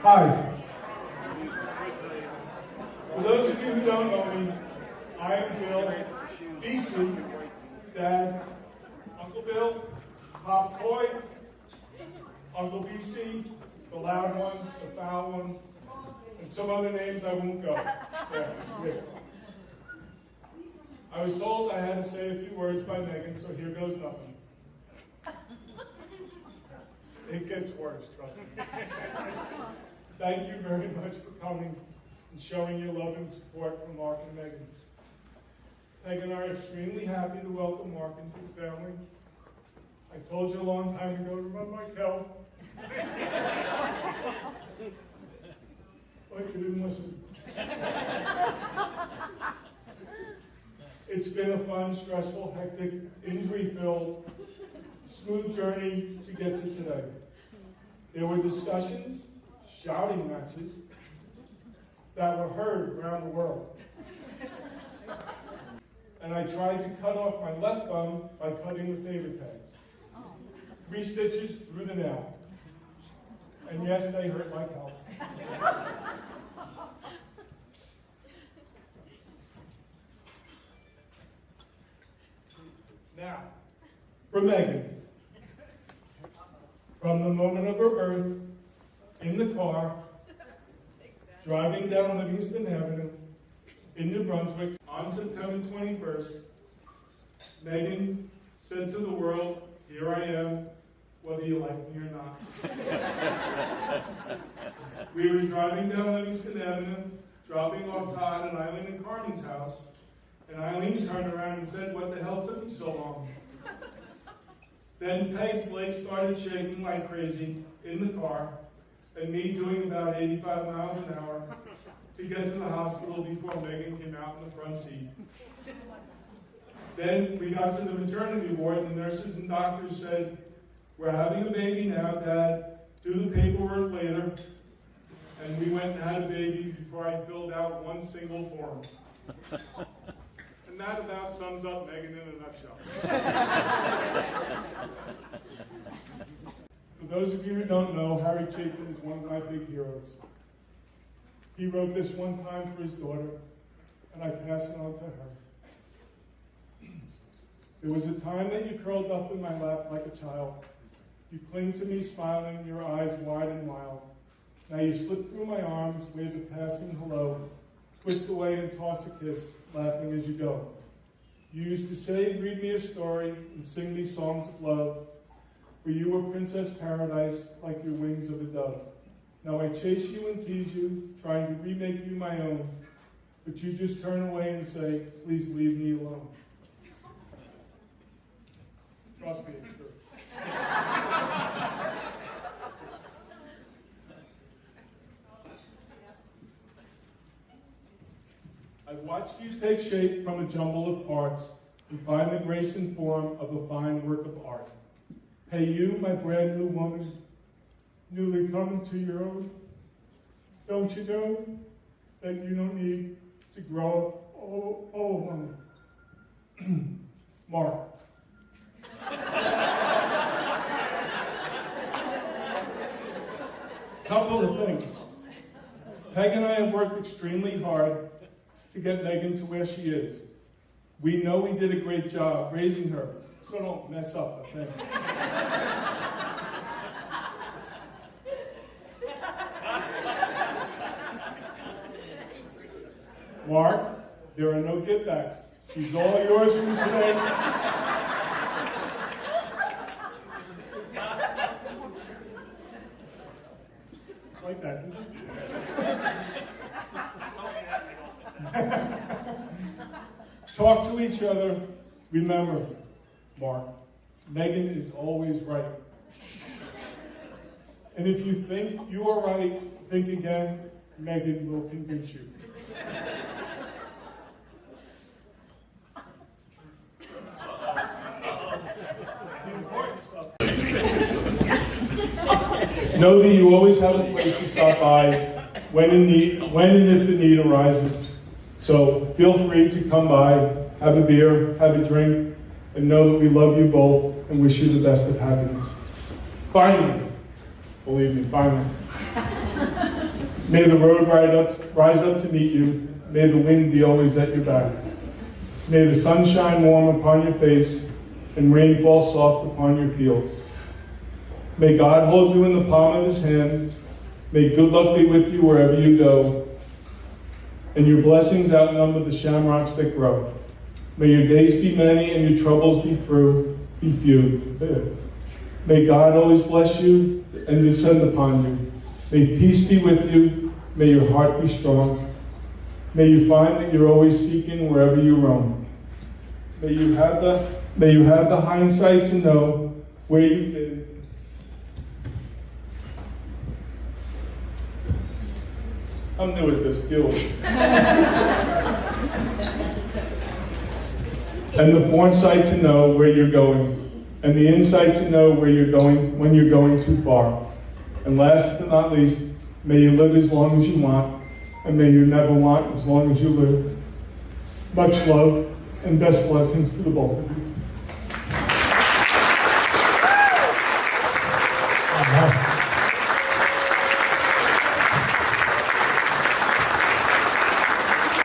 Hi. For those of you who don't know me, I am Bill BC, Dad, Uncle Bill, Pop Coy, Uncle BC, the loud one, the foul one, and some other names I won't go. Yeah. I was told I had to say a few words by Megan, so here goes nothing. It gets worse, trust me. Thank you very much for coming and showing your love and support for Mark and Megan. Megan and I are extremely happy to welcome Mark into the family. I told you a long time ago to run like hell. But you didn't listen. It's been a fun, stressful, hectic, injury-filled, smooth journey to get to today. There were discussions, shouting matches, that were heard around the world. And I tried to cut off my left thumb by cutting the favor tags. 3 stitches through the nail. And yes, they hurt like hell. Now, for Megan. From the moment of her birth, in the car, driving down Livingston Avenue in New Brunswick on September 21st, Megan said to the world, "Here I am, whether you like me or not." We were driving down Livingston Avenue, dropping off Todd at Eileen and Carmen's house, and Eileen turned around and said, "What the hell took you so long?" Then Peg's legs started shaking like crazy in the car, and me doing about 85 miles an hour to get to the hospital before Megan came out in the front seat. Then we got to the maternity ward, and the nurses and doctors said, "We're having a baby now, Dad. Do the paperwork later." And we went and had a baby before I filled out one single form. And that about sums up Megan in a nutshell. For those of you who don't know, Harry Chapin is one of my big heroes. He wrote this one time for his daughter, and I pass it on to her. There was a time that you curled up in my lap like a child. You cling to me smiling, your eyes wide and wild. Now you slip through my arms, wave a passing hello, twist away and toss a kiss, laughing as you go. You used to say, read me a story, and sing me songs of love, for you were Princess Paradise, like your wings of a dove. Now I chase you and tease you, trying to remake you my own, but you just turn away and say, please leave me alone. Trust me, it's true. I've watched you take shape from a jumble of parts and find the grace and form of a fine work of art. Hey you, my brand new woman, newly come to your own, don't you know that you don't need to grow up all alone? Mark. Couple of things. Peg and I have worked extremely hard to get Megan to where she is. We know we did a great job raising her, so don't mess up a thing. Mark, there are no givebacks. She's all yours from today. Like that. Talk to each other. Remember, Mark, Megan is always right. And if you think you are right, think again. Megan will convince you. Know that you always have a place to stop by when and if the need arises. So feel free to come by, have a beer, have a drink, and know that we love you both and wish you the best of happiness. Finally, believe me, finally, May the road rise up to meet you. May the wind be always at your back. May the sun shine warm upon your face and rain fall soft upon your fields. May God hold you in the palm of his hand. May good luck be with you wherever you go, and your blessings outnumber the shamrocks that grow. May your days be many and your troubles be few. May God always bless you and descend upon you. May peace be with you. May your heart be strong. May you find that you're always seeking wherever you roam. May you have the hindsight to know where you've been. I'm new at this, deal with it. And the foresight to know where you're going, and the insight to know where you're going when you're going too far. And last but not least, may you live as long as you want, and may you never want as long as you live. Much love and best blessings to the both of you.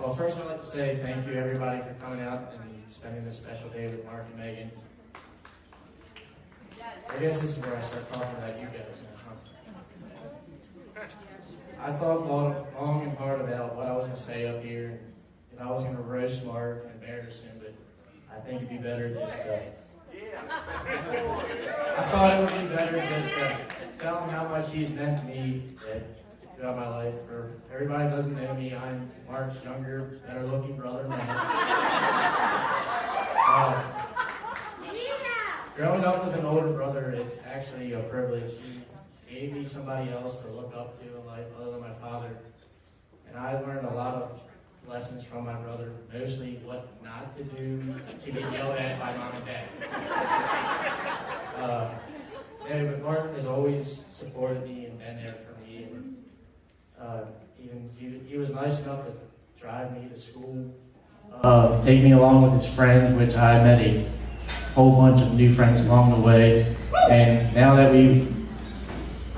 Well, first I'd like to say thank you everybody for coming out and spending this special day with Mark and Megan. I guess this is where I start talking about you guys now. I thought long and hard about what I was going to say up here, if I was going to roast Mark and embarrass him, but I think it'd be better just I thought it would be better just to tell him how much he's meant to me throughout my life. For everybody who doesn't know me, I'm Mark's younger, better looking brother, growing up with an older brother, it's actually a privilege. He gave me somebody else to look up to in life other than my father. And I learned a lot of lessons from my brother, mostly what not to do to get yelled at by mom and dad. But Mark has always supported me and been there for me. And he was nice enough to drive me to school, take me along with his friends, which I met a whole bunch of new friends along the way. And now that we've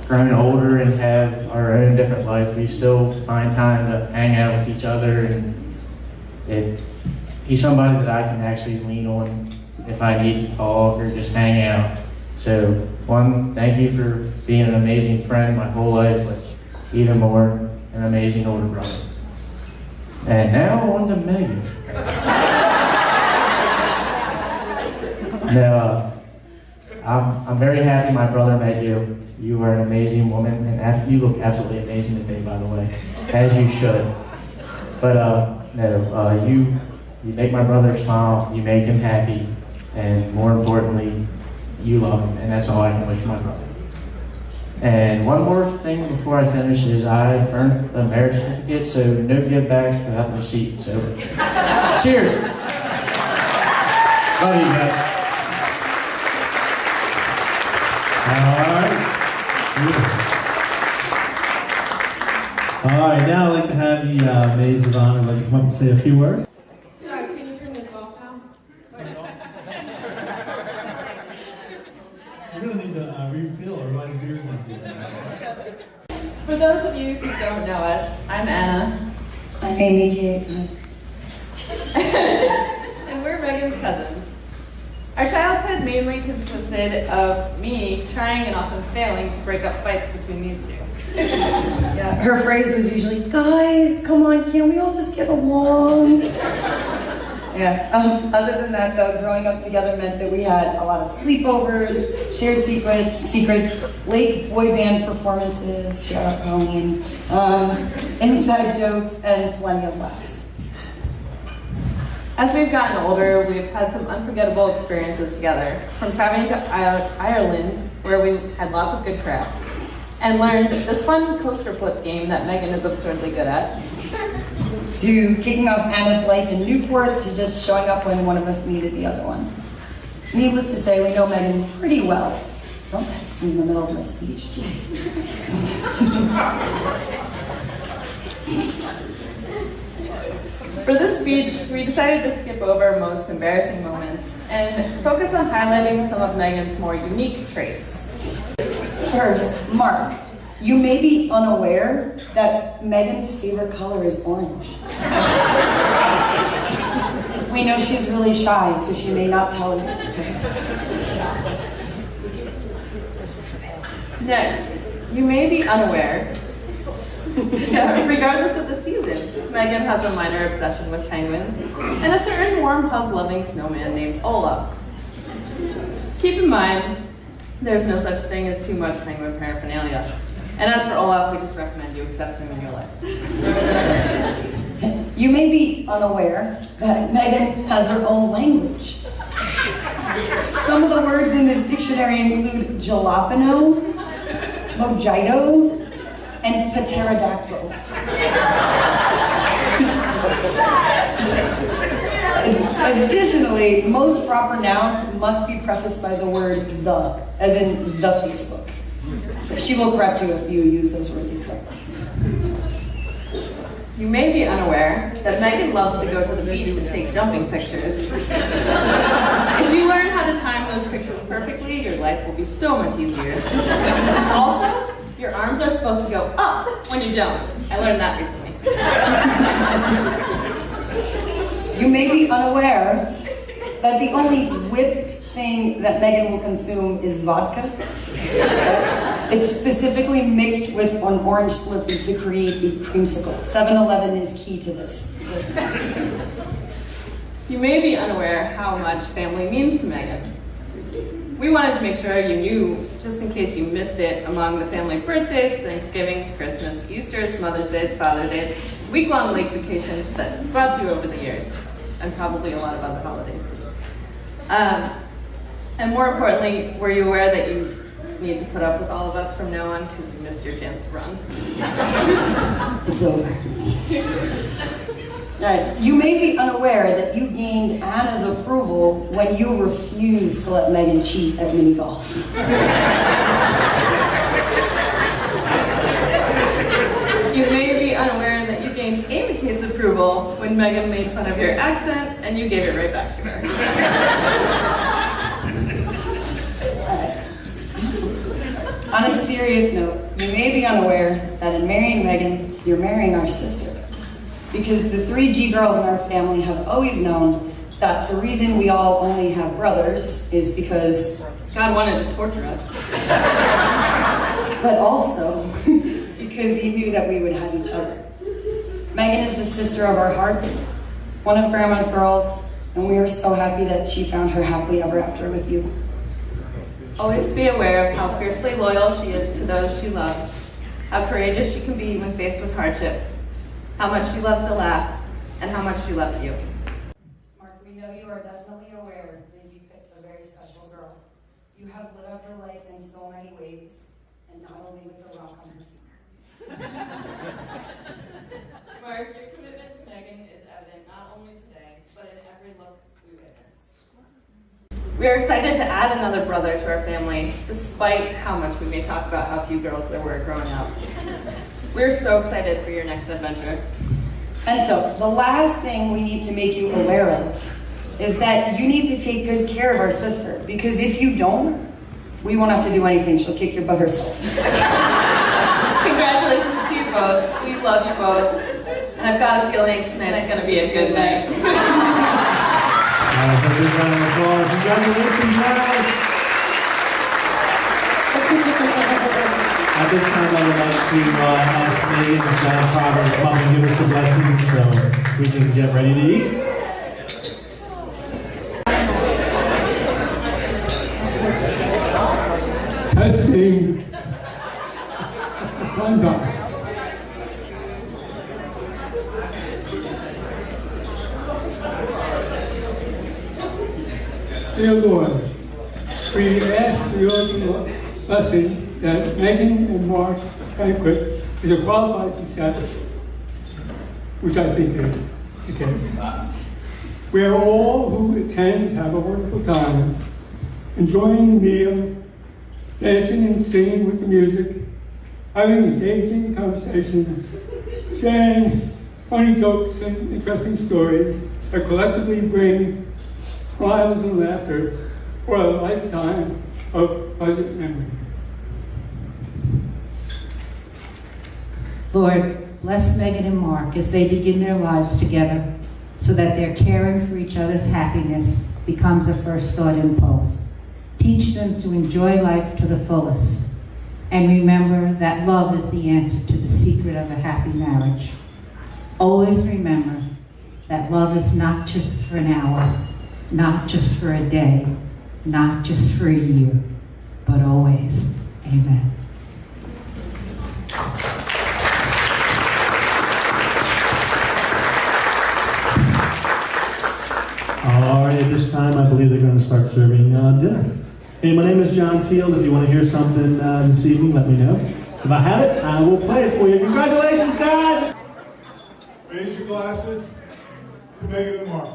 grown older and have our own different life, we still find time to hang out with each other, and he's somebody that I can actually lean on if I need to talk or just hang out. So, one, thank you for being an amazing friend my whole life, but even more, an amazing older brother. And now on to Megan. Now, I'm very happy my brother met you. You are an amazing woman, and you look absolutely amazing today, by the way, as you should. But you make my brother smile, you make him happy, and more importantly, you love him, and that's all I can wish my brother. And one more thing before I finish is I earned the marriage certificate, so no give back without the receipt. So, cheers. Love you guys. All right, now I'd like to have the maids of honor like to come up and say a few words. Sorry, can you turn this off now? We're going to need to refill or run beers into For those of you who don't know us, I'm Anna. I'm Amy Kate. And we're Megan's cousins. Our childhood mainly consisted of me trying and often failing to break up fights between these two. Yeah, her phrase was usually, "Guys, come on, can't we all just get along?" Yeah. Other than that, though, growing up together meant that we had a lot of sleepovers, shared secrets, late boy band performances, shout out Colleen, inside jokes, and plenty of laughs. As we've gotten older, we've had some unforgettable experiences together, from traveling to Ireland, where we had lots of good crap, and learned this fun coaster flip game that Megan is absurdly good at, to kicking off Anna's life in Newport, to just showing up when one of us needed the other one. Needless to say, we know Megan pretty well. Don't text me in the middle of my speech, jeez. For this speech, we decided to skip over most embarrassing moments and focus on highlighting some of Megan's more unique traits. First, Mark. You may be unaware that Megan's favorite color is orange. We know she's really shy, so she may not tell you. Next, you may be unaware, regardless of the season, Megan has a minor obsession with penguins and a certain warm hug-loving snowman named Olaf. Keep in mind, there's no such thing as too much penguin paraphernalia. And as for Olaf, we just recommend you accept him in your life. You may be unaware that Megan has her own language. Some of the words in this dictionary include jalapeno, mojito, and pterodactyl. Additionally, most proper nouns must be prefaced by the word the, as in the Facebook. So she will correct you if you use those words incorrectly. You may be unaware that Megan loves to go to the beach and take jumping pictures. If you learn how to time those pictures perfectly, your life will be so much easier. Also, your arms are supposed to go up when you jump. I learned that recently. You may be unaware that the only whipped thing that Megan will consume is vodka. It's specifically mixed with an orange Slurpee to create the creamsicle. 7-Eleven is key to this. You may be unaware how much family means to Megan. We wanted to make sure you knew, just in case you missed it, among the family birthdays, Thanksgivings, Christmas, Easters, Mother's Days, Father's Days, week-long lake vacations that she's brought to you over the years, and probably a lot of other holidays too. And more importantly, were you aware that you need to put up with all of us from now on because you missed your chance to run? It's over. Right. You may be unaware that you gained Anna's approval when you refused to let Megan cheat at mini golf. You may be unaware that you gained Amy Kate's approval when Megan made fun of your accent and you gave it right back to her. On a serious note, you may be unaware that in marrying Megan, you're marrying our sister. Because the 3 G girls in our family have always known that the reason we all only have brothers is because God wanted to torture us. but also because he knew that we would have each other. Megan is the sister of our hearts, one of Grandma's girls, and we are so happy that she found her happily ever after with you. Always be aware of how fiercely loyal she is to those she loves, how courageous she can be when faced with hardship, how much she loves to laugh, and how much she loves you. Mark, we know you are definitely aware that you picked a very special girl. You have lit up her life in so many ways, and not only with a rock on her finger. Mark, your commitment to Megan is evident not only today, but in every look we witness. We are excited to add another brother to our family, despite how much we may talk about how few girls there were growing up. We're so excited for your next adventure. And so, the last thing we need to make you aware of is that you need to take good care of our sister, because if you don't, we won't have to do anything. She'll kick your butt herself. Congratulations to you both. We love you both. And I've got a feeling tonight's going to be a good night. So big round of applause. Congratulations, guys. At this time, I would like to ask Megan and John Prover to come and give us the blessing so we can get ready to eat. Testing. One time. Dear Lord, we ask for your blessing that Megan and Mark's banquet is a qualified success, which I think is the case. Where all who attend have a wonderful time, enjoying the meal, dancing and singing with the music, having engaging conversations, sharing funny jokes and interesting stories that collectively bring smiles and laughter for a lifetime of pleasant memories. Lord, bless Megan and Mark as they begin their lives together so that their caring for each other's happiness becomes a first thought impulse. Teach them to enjoy life to the fullest. And remember that love is the answer to the secret of a happy marriage. Always remember that love is not just for an hour, not just for a day, not just for a year, but always. Amen. All right, at this time, I believe they're going to start serving dinner. Hey, my name is John Teal. If you want to hear something this evening, let me know. If I have it, I will play it for you. Congratulations, guys! Raise your glasses to Megan and Mark.